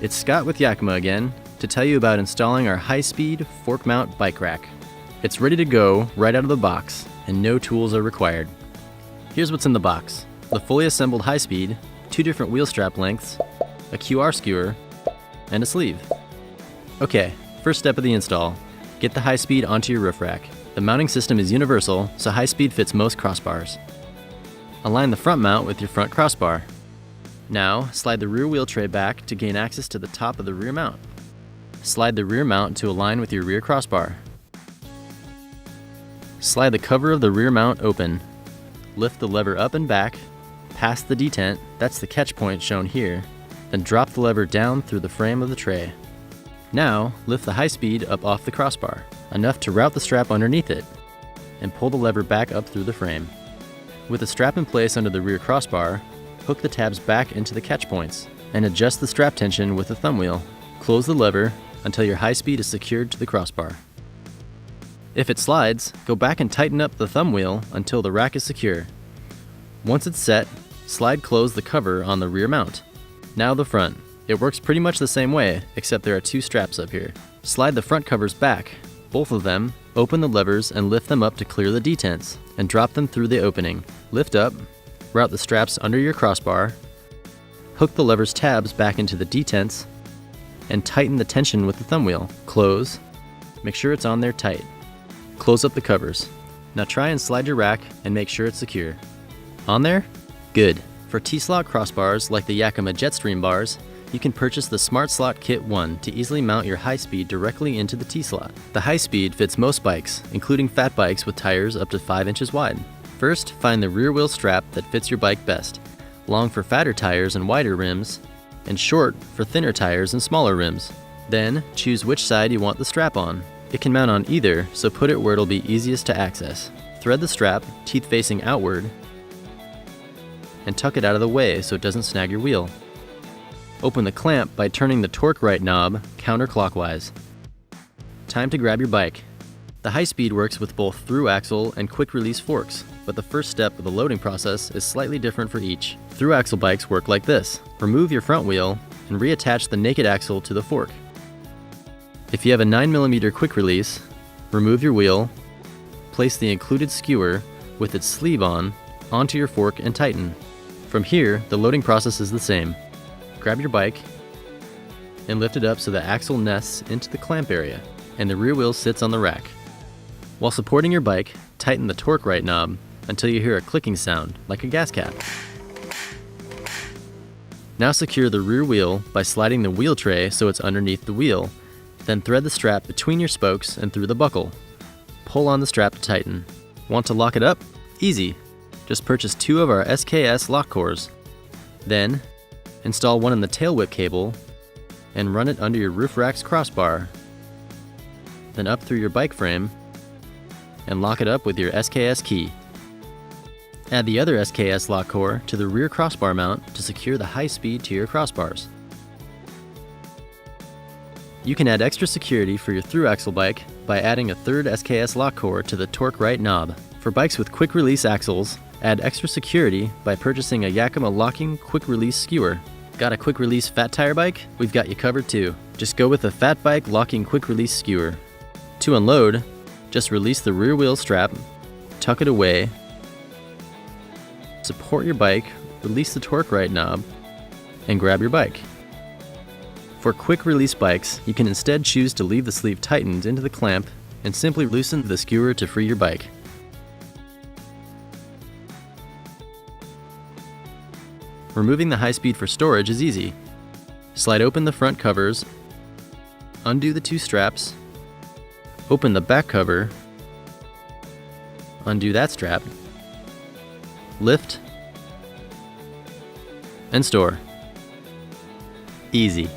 It's Scott with Yakima again to tell you about installing our HighSpeed fork mount bike rack. It's ready to go right out of the box and no tools are required. Here's what's in the box: the fully assembled HighSpeed, 2 different wheel strap lengths, a QR skewer, and a sleeve. Okay, first step of the install: get the HighSpeed onto your roof rack. The mounting system is universal, so HighSpeed fits most crossbars. Align the front mount with your front crossbar. Now, slide the rear wheel tray back to gain access to the top of the rear mount. Slide the rear mount to align with your rear crossbar. Slide the cover of the rear mount open. Lift the lever up and back, past the detent, that's the catch point shown here, then drop the lever down through the frame of the tray. Now, lift the HighSpeed up off the crossbar, enough to route the strap underneath it, and pull the lever back up through the frame. With the strap in place under the rear crossbar, hook the tabs back into the catch points, and adjust the strap tension with the thumb wheel. Close the lever until your HighSpeed is secured to the crossbar. If it slides, go back and tighten up the thumb wheel until the rack is secure. Once it's set, slide close the cover on the rear mount. Now the front. It works pretty much the same way, except there are 2 straps up here. Slide the front covers back, both of them, open the levers and lift them up to clear the detents, and drop them through the opening. Lift up, route the straps under your crossbar, hook the lever's tabs back into the detents, and tighten the tension with the thumb wheel. Close, make sure it's on there tight. Close up the covers. Now try and slide your rack and make sure it's secure. On there? Good. For T-slot crossbars like the Yakima Jetstream bars, you can purchase the Smart Slot Kit 1 to easily mount your HighSpeed directly into the T-slot. The HighSpeed fits most bikes, including fat bikes with tires up to 5 inches wide. First, find the rear wheel strap that fits your bike best, long for fatter tires and wider rims, and short for thinner tires and smaller rims. Then, choose which side you want the strap on. It can mount on either, so put it where it'll be easiest to access. Thread the strap, teeth facing outward, and tuck it out of the way so it doesn't snag your wheel. Open the clamp by turning the torque right knob counterclockwise. Time to grab your bike. The HighSpeed works with both through axle and quick release forks, but the first step of the loading process is slightly different for each. Through axle bikes work like this: remove your front wheel and reattach the naked axle to the fork. If you have a 9mm quick release, remove your wheel, place the included skewer with its sleeve on onto your fork and tighten. From here, the loading process is the same. Grab your bike and lift it up so the axle nests into the clamp area and the rear wheel sits on the rack. While supporting your bike, tighten the torque right knob until you hear a clicking sound like a gas cap. Now secure the rear wheel by sliding the wheel tray so it's underneath the wheel, then thread the strap between your spokes and through the buckle. Pull on the strap to tighten. Want to lock it up? Easy. Just purchase 2 of our SKS lock cores. Then, install one in the tail whip cable and run it under your roof rack's crossbar, then up through your bike frame and lock it up with your SKS key. Add the other SKS lock core to the rear crossbar mount to secure the HighSpeed to your crossbars. You can add extra security for your through axle bike by adding a 3rd SKS lock core to the torque right knob. For bikes with quick release axles, add extra security by purchasing a Yakima locking quick release skewer. Got a quick release fat tire bike? We've got you covered too. Just go with a fat bike locking quick release skewer. To unload, just release the rear wheel strap, tuck it away, support your bike, release the torque right knob, and grab your bike. For quick release bikes, you can instead choose to leave the sleeve tightened into the clamp and simply loosen the skewer to free your bike. Removing the HighSpeed for storage is easy. Slide open the front covers, undo the 2 straps, open the back cover, undo that strap, lift, and store. Easy.